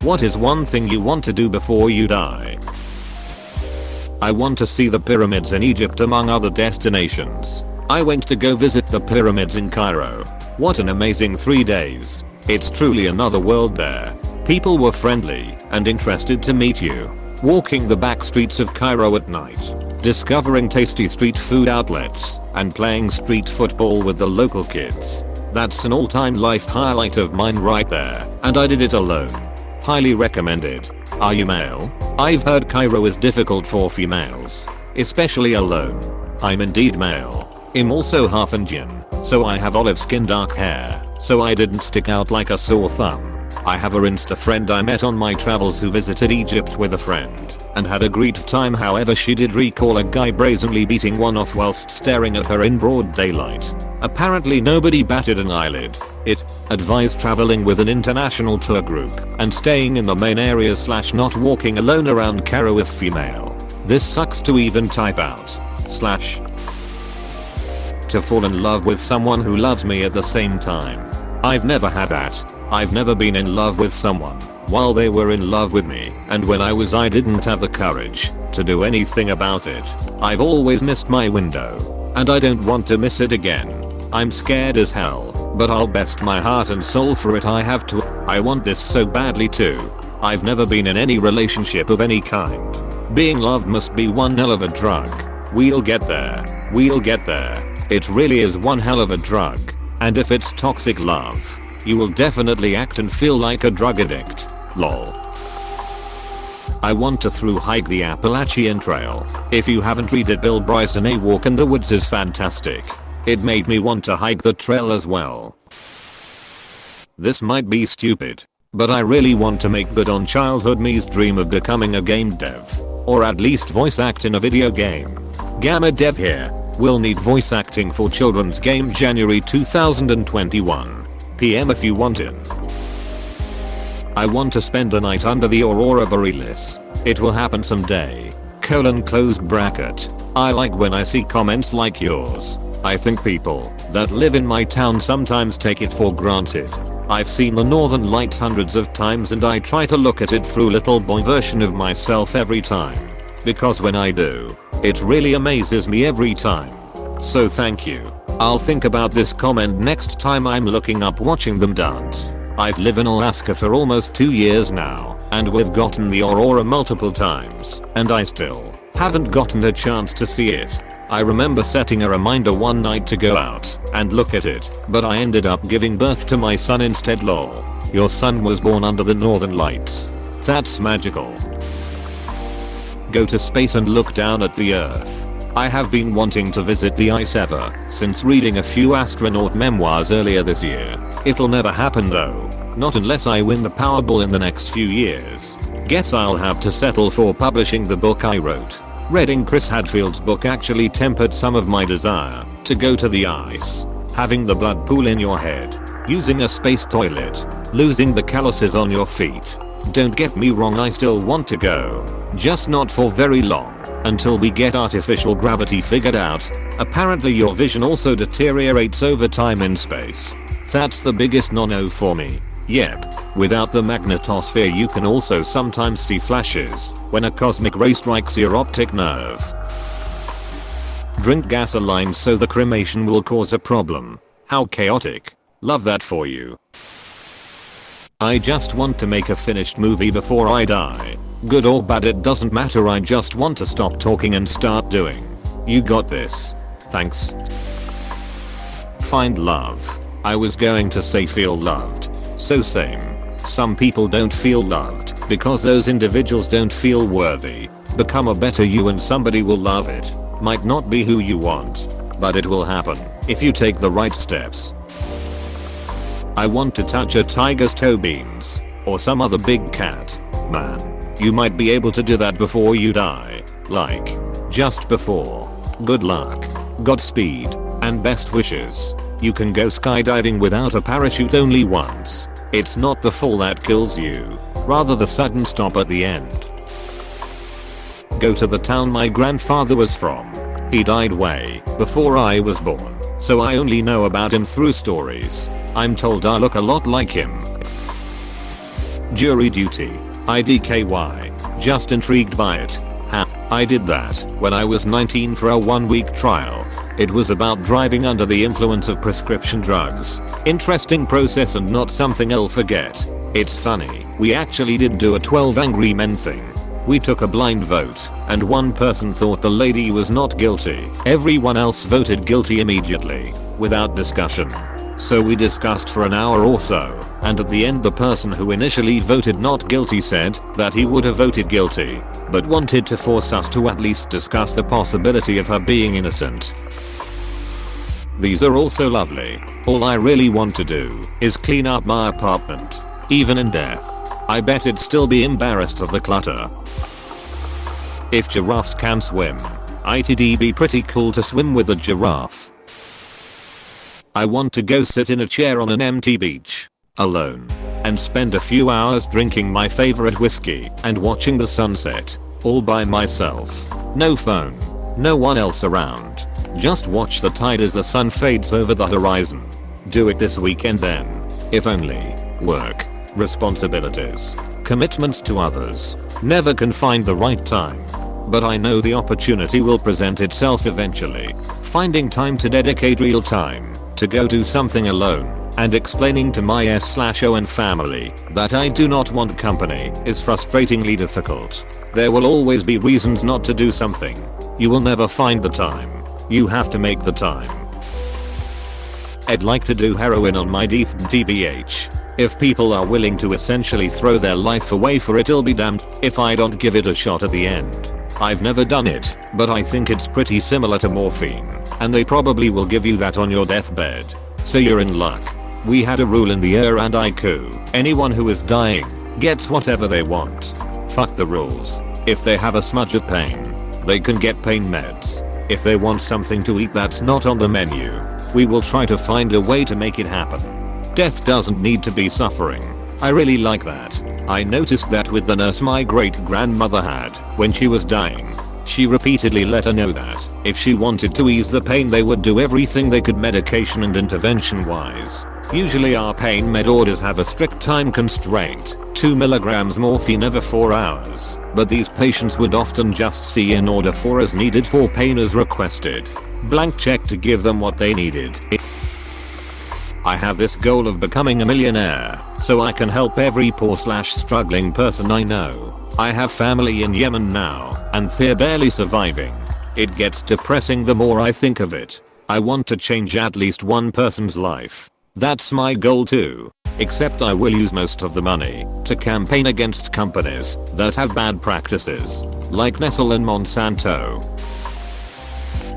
What is one thing you want to do before you die? I want to see the pyramids in Egypt among other destinations. I went to go visit the pyramids in Cairo. What an amazing 3 days. It's truly another world there. People were friendly and interested to meet you. Walking the back streets of Cairo at night, discovering tasty street food outlets, and playing street football with the local kids. That's an all-time life highlight of mine right there, and I did it alone. Highly recommended. Are you male? I've heard Cairo is difficult for females, especially alone. I'm indeed male. I'm also half Indian, so I have olive skin, dark hair, so I didn't stick out like a sore thumb. I have a Insta friend I met on my travels who visited Egypt with a friend and had a great time. However, she did recall a guy brazenly beating one off whilst staring at her in broad daylight. Apparently nobody batted an eyelid. It advised traveling with an international tour group and staying in the main areas / not walking alone around Cairo if female. This sucks to even type out / to fall in love with someone who loves me at the same time. I've never had that. I've never been in love with someone while they were in love with me, and when I didn't have the courage to do anything about it. I've always missed my window, and I don't want to miss it again. I'm scared as hell, but I'll best my heart and soul for it. I have to. I want this so badly too. I've never been in any relationship of any kind. Being loved must be one hell of a drug. We'll get there. We'll get there. It really is one hell of a drug. And if it's toxic love, you will definitely act and feel like a drug addict. Lol. I want to through hike the Appalachian Trail. If you haven't read it, Bill Bryson, A Walk in the Woods is fantastic. It made me want to hike the trail as well. This might be stupid, but I really want to make good on childhood me's dream of becoming a game dev, or at least voice act in a video game. Gamma dev here. Will need voice acting for children's game January 2021. PM if you want in. I want to spend a night under the aurora borealis. It will happen someday. Close bracket. I like when I see comments like yours. I think people that live in my town sometimes take it for granted. I've seen the northern lights hundreds of times and I try to look at it through little boy version of myself every time. Because when I do, it really amazes me every time. So thank you. I'll think about this comment next time I'm looking up watching them dance. I've lived in Alaska for almost 2 years now, and we've gotten the aurora multiple times, and I still haven't gotten a chance to see it. I remember setting a reminder one night to go out and look at it, but I ended up giving birth to my son instead. Lol. Your son was born under the northern lights. That's magical. Go to space and look down at the earth. I have been wanting to visit the ice ever since reading a few astronaut memoirs earlier this year. It'll never happen though. Not unless I win the Powerball in the next few years. Guess I'll have to settle for publishing the book I wrote. Reading Chris Hadfield's book actually tempered some of my desire to go to the ice. Having the blood pool in your head. Using a space toilet. Losing the calluses on your feet. Don't get me wrong, I still want to go. Just not for very long. Until we get artificial gravity figured out. Apparently your vision also deteriorates over time in space. That's the biggest no-no for me. Yep, without the magnetosphere you can also sometimes see flashes when a cosmic ray strikes your optic nerve. Drink gasoline so the cremation will cause a problem. How chaotic. Love that for you. I just want to make a finished movie before I die. Good or bad it doesn't matter, I just want to stop talking and start doing. You got this. Thanks. Find love. I was going to say feel loved. So same. Some people don't feel loved because those individuals don't feel worthy. Become a better you and somebody will love it. Might not be who you want, but it will happen if you take the right steps. I want to touch a tiger's toe beans or some other big cat. Man. You might be able to do that before you die. Like, just before. Good luck. Godspeed. And best wishes. You can go skydiving without a parachute only once. It's not the fall that kills you, rather the sudden stop at the end. Go to the town my grandfather was from. He died way before I was born, so I only know about him through stories. I'm told I look a lot like him. Jury duty. IDKY. Just intrigued by it. Ha. I did that when I was 19 for a 1-week trial. It was about driving under the influence of prescription drugs. Interesting process and not something I'll forget. It's funny, we actually did do a 12 Angry Men thing. We took a blind vote, and one person thought the lady was not guilty. Everyone else voted guilty immediately, without discussion. So we discussed for an hour or so, and at the end the person who initially voted not guilty said that he would have voted guilty, but wanted to force us to at least discuss the possibility of her being innocent. These are also lovely. All I really want to do is clean up my apartment. Even in death. I bet it'd still be embarrassed of the clutter. If giraffes can swim, it'd be pretty cool to swim with a giraffe. I want to go sit in a chair on an empty beach, alone, and spend a few hours drinking my favorite whiskey and watching the sunset, all by myself. No phone, no one else around. Just watch the tide as the sun fades over the horizon. Do it this weekend then. If only. Work. Responsibilities. Commitments to others. Never can find the right time. But I know the opportunity will present itself eventually. Finding time to dedicate real time to go do something alone and explaining to my S/O and family that I do not want company is frustratingly difficult. There will always be reasons not to do something. You will never find the time. You have to make the time. I'd like to do heroin on my TBH. If people are willing to essentially throw their life away for it, I'll be damned if I don't give it a shot at the end. I've never done it, but I think it's pretty similar to morphine, and they probably will give you that on your deathbed. So you're in luck. We had a rule in the and anyone who is dying gets whatever they want. Fuck the rules. If they have a smudge of pain, they can get pain meds. If they want something to eat that's not on the menu, we will try to find a way to make it happen. Death doesn't need to be suffering. I really like that. I noticed that with the nurse my great grandmother had when she was dying. She repeatedly let her know that if she wanted to ease the pain they would do everything they could medication and intervention wise. Usually our pain med orders have a strict time constraint, 2 mg morphine every 4 hours, but these patients would often just see an order for as needed for pain as requested. Blank check to give them what they needed. I have this goal of becoming a millionaire, so I can help every poor/struggling person I know. I have family in Yemen now, and they're barely surviving. It gets depressing the more I think of it. I want to change at least one person's life. That's my goal too. Except I will use most of the money to campaign against companies that have bad practices, like Nestle and Monsanto.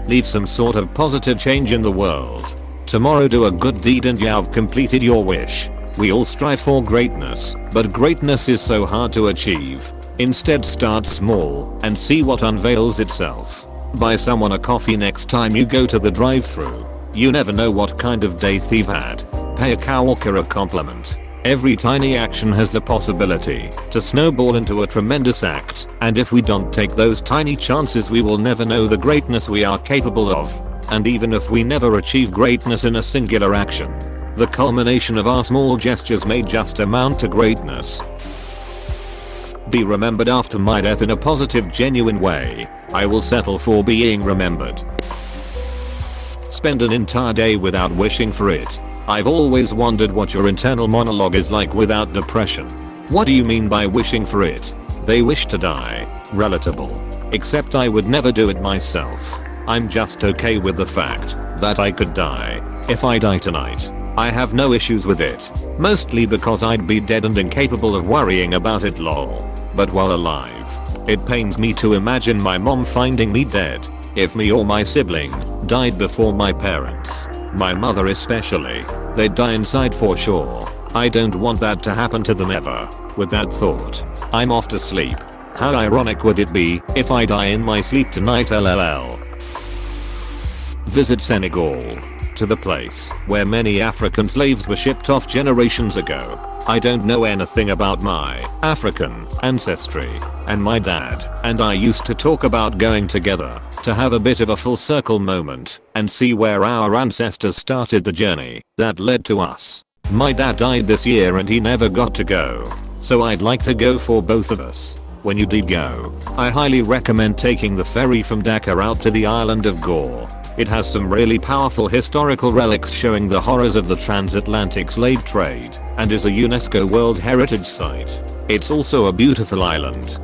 Leave some sort of positive change in the world. Tomorrow do a good deed and you've completed your wish. We all strive for greatness, but greatness is so hard to achieve. Instead start small and see what unveils itself. Buy someone a coffee next time you go to the drive-thru. You never know what kind of day they've had. Pay a coworker a compliment. Every tiny action has the possibility to snowball into a tremendous act, and if we don't take those tiny chances we will never know the greatness we are capable of. And even if we never achieve greatness in a singular action, the culmination of our small gestures may just amount to greatness. Be remembered after my death in a positive, genuine way. I will settle for being remembered. Spend an entire day without wishing for it. I've always wondered what your internal monologue is like without depression. What do you mean by wishing for it? They wish to die. Relatable. Except I would never do it myself. I'm just okay with the fact that I could die. If I die tonight, I have no issues with it. Mostly because I'd be dead and incapable of worrying about it lol. But while alive, it pains me to imagine my mom finding me dead. If me or my sibling died before my parents, my mother especially, they'd die inside for sure. I don't want that to happen to them ever. With that thought, I'm off to sleep. How ironic would it be if I die in my sleep tonight lol. Visit Senegal. To the place where many African slaves were shipped off generations ago. I don't know anything about my African ancestry, and my dad and I used to talk about going together to have a bit of a full circle moment and see where our ancestors started the journey that led to us. My dad died this year and he never got to go. so I'd like to go for both of us. When you do go, I highly recommend taking the ferry from Dakar out to the island of Gore. It has some really powerful historical relics showing the horrors of the transatlantic slave trade and is a UNESCO World Heritage Site. It's also a beautiful island.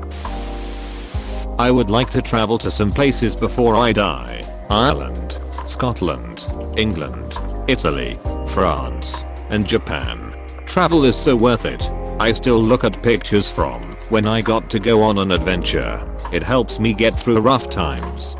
I would like to travel to some places before I die. Ireland, Scotland, England, Italy, France, and Japan. Travel is so worth it. I still look at pictures from when I got to go on an adventure. It helps me get through rough times.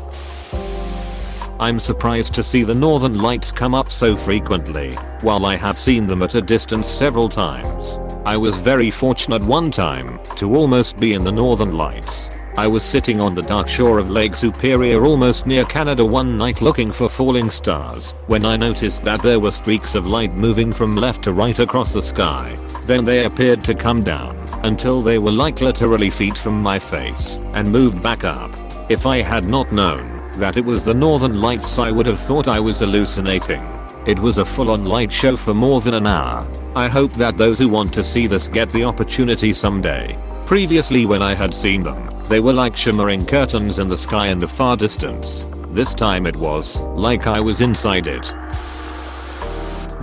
I'm surprised to see the northern lights come up so frequently, while I have seen them at a distance several times. I was very fortunate one time to almost be in the northern lights. I was sitting on the dark shore of Lake Superior almost near Canada one night looking for falling stars when I noticed that there were streaks of light moving from left to right across the sky. Then they appeared to come down until they were like literally feet from my face and moved back up. If I had not known that it was the northern lights, I would have thought I was hallucinating. It was a full-on light show for more than an hour. I hope that those who want to see this get the opportunity someday. Previously when I had seen them, they were like shimmering curtains in the sky in the far distance. This time it was like I was inside it.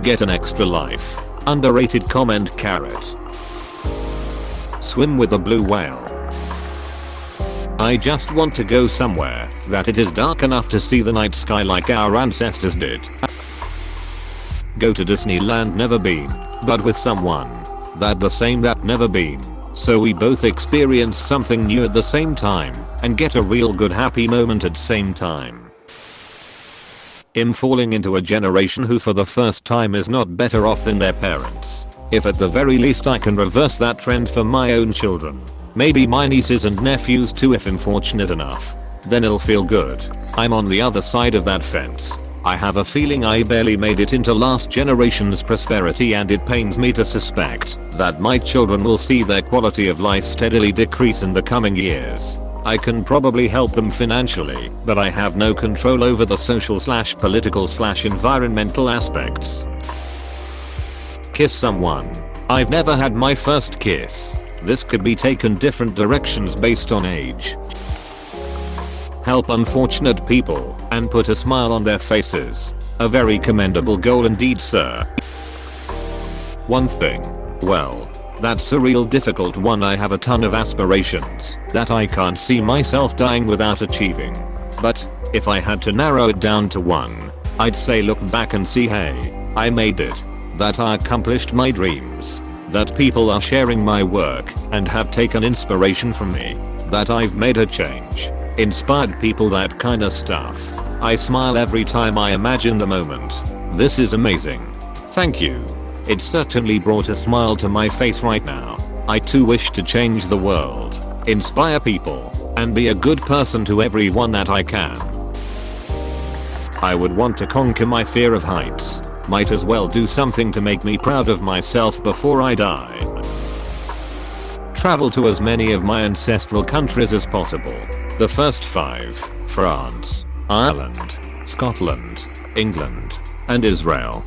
Get an extra life. Underrated comment carrot. Swim with a blue whale. I just want to go somewhere that it is dark enough to see the night sky like our ancestors did. Go to Disneyland, never been, but with someone that the same that never been. So we both experience something new at the same time and get a real good happy moment at same time. I'm falling into a generation who for the first time is not better off than their parents. If at the very least I can reverse that trend for my own children, maybe my nieces and nephews too if I'm fortunate enough, then it'll feel good. I'm on the other side of that fence. I have a feeling I barely made it into last generation's prosperity, and it pains me to suspect that my children will see their quality of life steadily decrease in the coming years. I can probably help them financially, but I have no control over the social/political/environmental aspects. Kiss someone. I've never had my first kiss. This could be taken different directions based on age. Help unfortunate people and put a smile on their faces. A very commendable goal indeed, sir. One thing. Well, that's a real difficult one. I have a ton of aspirations that I can't see myself dying without achieving. But if I had to narrow it down to one, I'd say look back and see, hey, I made it. That I accomplished my dreams. That people are sharing my work and have taken inspiration from me. That I've made a change. Inspired people, that kind of stuff. I smile every time I imagine the moment. This is amazing. Thank you. It certainly brought a smile to my face right now. I too wish to change the world, inspire people, and be a good person to everyone that I can. I would want to conquer my fear of heights. Might as well do something to make me proud of myself before I die. Travel to as many of my ancestral countries as possible. The first 5, France, Ireland, Scotland, England, and Israel.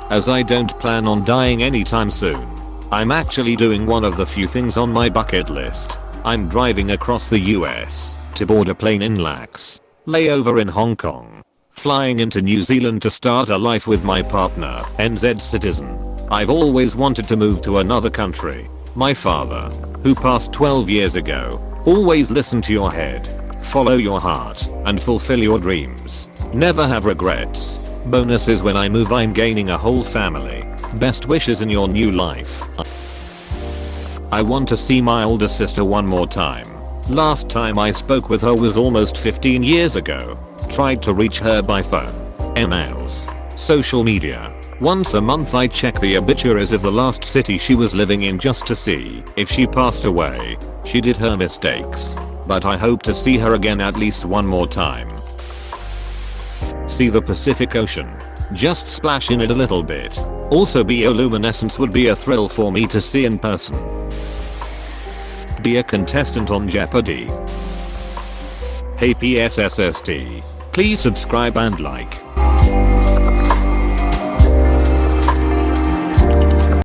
As I don't plan on dying anytime soon, I'm actually doing one of the few things on my bucket list. I'm driving across the US to board a plane in Laos, layover in Hong Kong, flying into New Zealand to start a life with my partner, NZ citizen. I've always wanted to move to another country. My father, who passed 12 years ago, always listen to your head, follow your heart, and fulfill your dreams. Never have regrets. Bonus is when I move I'm gaining a whole family. Best wishes in your new life. I want to see my older sister one more time. Last time I spoke with her was almost 15 years ago. Tried to reach her by phone, emails, social media. Once a month I check the obituaries of the last city she was living in just to see if she passed away. She did her mistakes, but I hope to see her again at least one more time. See the Pacific Ocean. Just splash in it a little bit. Also bioluminescence would be a thrill for me to see in person. Be a contestant on Jeopardy. Hey PSSST. Please subscribe and like.